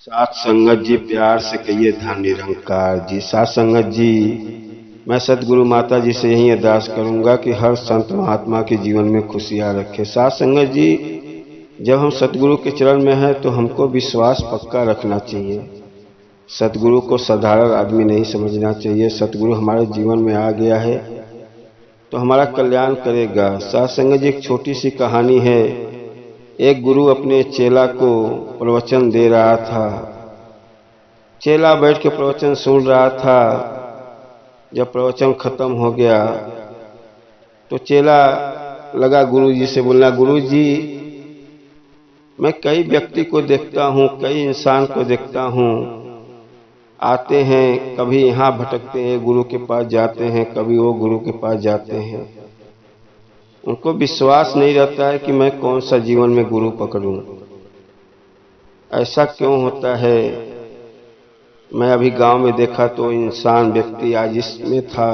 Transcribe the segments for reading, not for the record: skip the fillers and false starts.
सात संगत जी, प्यार से कहिए धन निरंकार जी। सात संगत जी, मैं सतगुरु माता जी से यही अरदास करूंगा कि हर संत महात्मा के जीवन में खुशियां रखे। सात संगत जी, जब हम सतगुरु के चरण में हैं तो हमको विश्वास पक्का रखना चाहिए। सतगुरु को साधारण आदमी नहीं समझना चाहिए। सतगुरु हमारे जीवन में आ गया है तो हमारा कल्याण करेगा। सात संगत जी, एक छोटी सी कहानी है। एक गुरु अपने चेला को प्रवचन दे रहा था। चेला बैठ के प्रवचन सुन रहा था। जब प्रवचन खत्म हो गया तो चेला लगा गुरु जी से बोलना, गुरु जी, मैं कई व्यक्ति को देखता हूँ, कई इंसान को देखता हूँ, आते हैं, कभी यहाँ भटकते हैं, गुरु के पास जाते हैं, कभी वो गुरु के पास जाते हैं। उनको विश्वास नहीं रहता है कि मैं कौन सा जीवन में गुरु पकड़ूं। ऐसा क्यों होता है? मैं अभी गांव में देखा तो इंसान व्यक्ति आज इसमें था,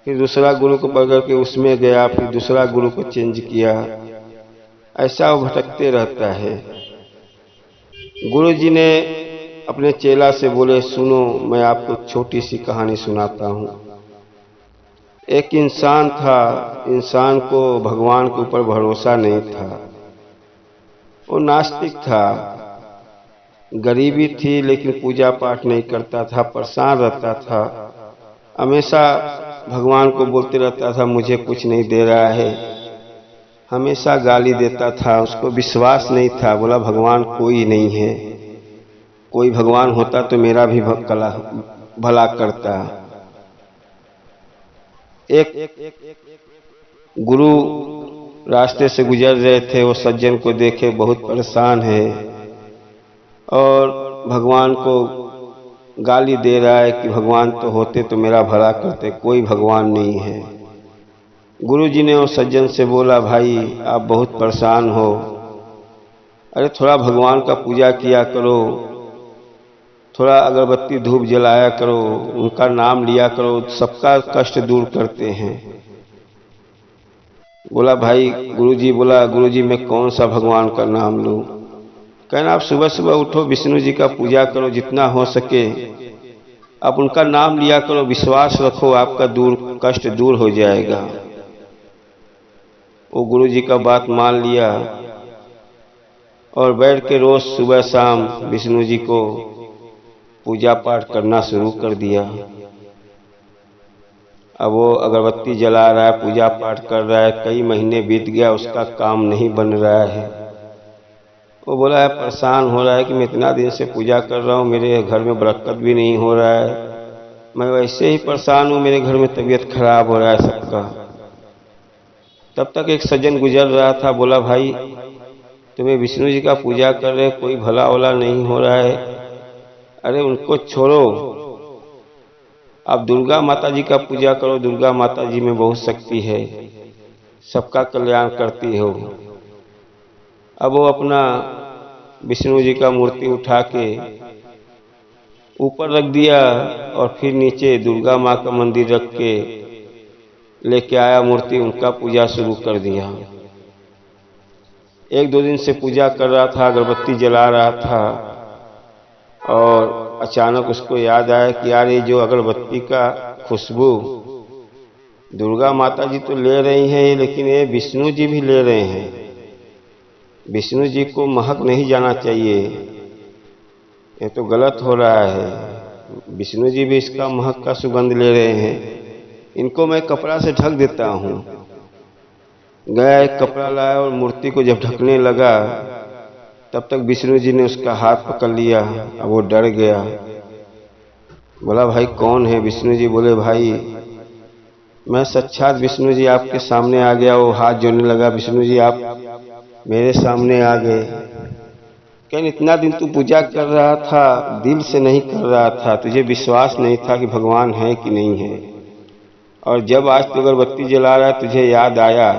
फिर दूसरा गुरु को पकड़ के उसमें गया, फिर दूसरा गुरु को चेंज किया। ऐसा वो भटकते रहता है। गुरु जी ने अपने चेला से बोले, सुनो, मैं आपको छोटी सी कहानी सुनाता हूँ। एक इंसान था। इंसान को भगवान के ऊपर भरोसा नहीं था। वो नास्तिक था। गरीबी थी लेकिन पूजा पाठ नहीं करता था, परेशान रहता था। हमेशा भगवान को बोलते रहता था, मुझे कुछ नहीं दे रहा है। हमेशा गाली देता था। उसको विश्वास नहीं था। बोला, भगवान कोई नहीं है। कोई भगवान होता तो मेरा भी भला करता। एक गुरु रास्ते से गुजर रहे थे। वो सज्जन को देखे बहुत परेशान है और भगवान को गाली दे रहा है कि भगवान तो होते तो मेरा भला करते, कोई भगवान नहीं है। गुरु जी ने वो सज्जन से बोला, भाई, आप बहुत परेशान हो, अरे थोड़ा भगवान का पूजा किया करो, थोड़ा अगरबत्ती धूप जलाया करो, उनका नाम लिया करो, सबका कष्ट दूर करते हैं। बोला, भाई, गुरुजी बोला, गुरुजी, मैं कौन सा भगवान का नाम लूं? कहना, आप सुबह सुबह उठो, विष्णु जी का पूजा करो, जितना हो सके आप उनका नाम लिया करो, विश्वास रखो, आपका कष्ट दूर हो जाएगा। वो गुरु जी का बात मान लिया और बैठ के रोज सुबह शाम विष्णु जी को पूजा पाठ करना शुरू कर दिया। अब वो अगरबत्ती जला रहा है, पूजा पाठ कर रहा है। कई महीने बीत गया, उसका काम नहीं बन रहा है। वो बोला है, परेशान हो रहा है कि मैं इतना दिन से पूजा कर रहा हूँ, मेरे घर में बरकत भी नहीं हो रहा है। मैं वैसे ही परेशान हूँ, मेरे घर में तबीयत खराब हो रहा है सबका। तब तक एक सज्जन गुजर रहा था। बोला, भाई, तुम्हें विष्णु जी का पूजा कर रहे, कोई भला वला नहीं हो रहा है, अरे उनको छोड़ो, आप दुर्गा माता जी का पूजा करो, दुर्गा माता जी में बहुत शक्ति है, सबका कल्याण करती हो। अब वो अपना विष्णु जी का मूर्ति उठा के ऊपर रख दिया और फिर नीचे दुर्गा माँ का मंदिर रख के लेके आया मूर्ति, उनका पूजा शुरू कर दिया। एक दो दिन से पूजा कर रहा था, अगरबत्ती जला रहा था और अचानक उसको याद आया कि यार, ये जो अगरबत्ती का खुशबू दुर्गा माता जी तो ले रही हैं, लेकिन ये विष्णु जी भी ले रहे हैं। विष्णु जी को महक नहीं जाना चाहिए, ये तो गलत हो रहा है। विष्णु जी भी इसका महक का सुगंध ले रहे हैं, इनको मैं कपड़ा से ढक देता हूँ। गया, एक कपड़ा लाया और मूर्ति को जब ढकने लगा तब तक विष्णु जी ने उसका हाथ पकड़ लिया। अब वो डर गया। बोला, भाई, कौन है? विष्णु जी बोले, भाई, मैं साक्षात विष्णु जी आपके सामने आ गया। वो हाथ जोड़ने लगा, विष्णु जी आप मेरे सामने आ गए। कहने, इतना दिन तू पूजा कर रहा था, दिल से नहीं कर रहा था, तुझे विश्वास नहीं था कि भगवान है कि नहीं है, और जब आज तू अगरबत्ती जला रहा है, तुझे याद आया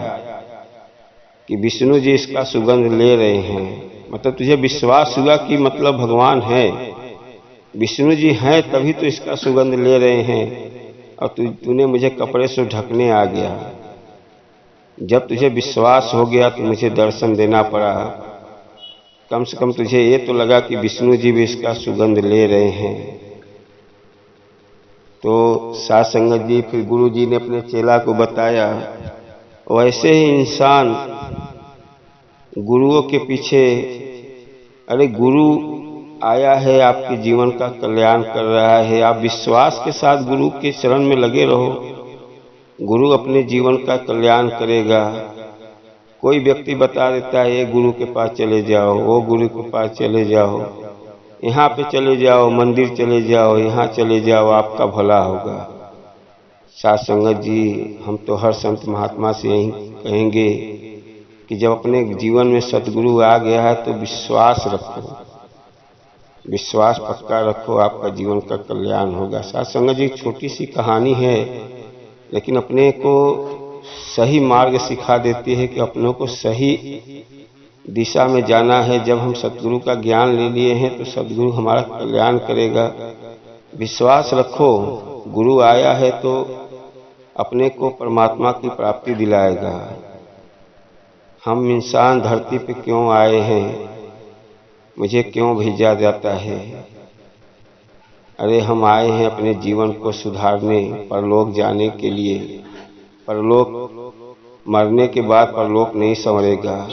कि विष्णु जी इसका सुगंध ले रहे हैं। मतलब तुझे विश्वास हुआ कि मतलब भगवान है, विष्णु जी हैं, तभी तो इसका सुगंध ले रहे हैं, और तूने मुझे कपड़े से ढकने आ गया। जब तुझे विश्वास हो गया तो मुझे दर्शन देना पड़ा। कम से कम तुझे ये तो लगा कि विष्णु जी भी इसका सुगंध ले रहे हैं। तो साध संगत जी फिर गुरु जी ने अपने चेला को बताया। वैसे ही इंसान गुरुओं के पीछे, अरे गुरु आया है, आपके जीवन का कल्याण कर रहा है, आप विश्वास के साथ गुरु के चरण में लगे रहो, गुरु अपने जीवन का कल्याण करेगा। कोई व्यक्ति बता देता है ये गुरु के पास चले जाओ, वो गुरु के पास चले जाओ, यहाँ पे चले जाओ, मंदिर चले जाओ, यहाँ चले जाओ, आपका भला होगा। साध संगत जी, हम तो हर संत महात्मा से यही कहेंगे कि जब अपने जीवन में सतगुरु आ गया है तो विश्वास रखो, विश्वास पक्का रखो, आपका जीवन का कल्याण होगा। साध संगत जी, छोटी सी कहानी है लेकिन अपने को सही मार्ग सिखा देती है कि अपनों को सही दिशा में जाना है। जब हम सतगुरु का ज्ञान ले लिए हैं तो सतगुरु हमारा कल्याण करेगा। विश्वास रखो, गुरु आया है तो अपने को परमात्मा की प्राप्ति दिलाएगा। हम इंसान धरती पे क्यों आए हैं, मुझे क्यों भेजा जाता है? अरे हम आए हैं अपने जीवन को सुधारने, परलोक जाने के लिए। परलोक मरने के बाद परलोक नहीं संवरेगा,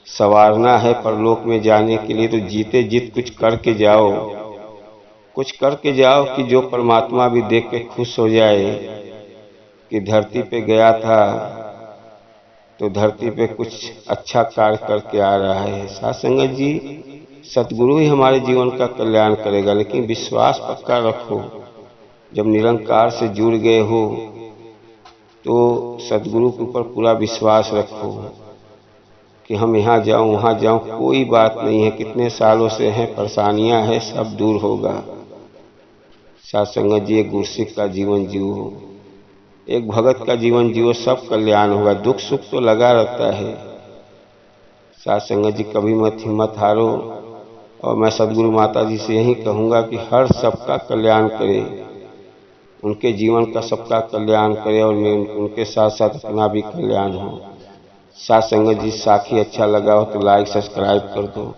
संवारना है परलोक में जाने के लिए। तो जीते जीत कुछ करके जाओ, कुछ करके जाओ कि जो परमात्मा भी देख के खुश हो जाए कि धरती पे गया था तो धरती पे कुछ अच्छा कार्य करके आ रहा है। साध संगत जी, सतगुरु ही हमारे जीवन का कल्याण करेगा, लेकिन विश्वास पक्का रखो। जब निरंकार से जुड़ गए हो तो सतगुरु के ऊपर पूरा विश्वास रखो कि हम यहाँ जाऊँ वहाँ जाऊँ, कोई बात नहीं है, कितने सालों से हैं, परेशानियाँ हैं, सब दूर होगा। साध संगत जी, एक गुरसिक का जीवन जियो, एक भगत का जीवन जियो, सब कल्याण होगा। दुख सुख तो लगा रहता है। साध संगत जी, कभी मत हिम्मत हारो। और मैं सदगुरु माता जी से यही कहूँगा कि हर सबका कल्याण करे, उनके जीवन का सबका कल्याण करे और उनके साथ साथ अपना भी कल्याण हो। साध संगत जी, साखी अच्छा लगा हो तो लाइक सब्सक्राइब कर दो,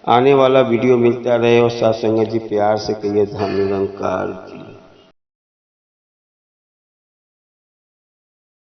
आने वाला वीडियो मिलता रहे। और साध संगत जी, प्यार से कहिए धन निरंकार जी।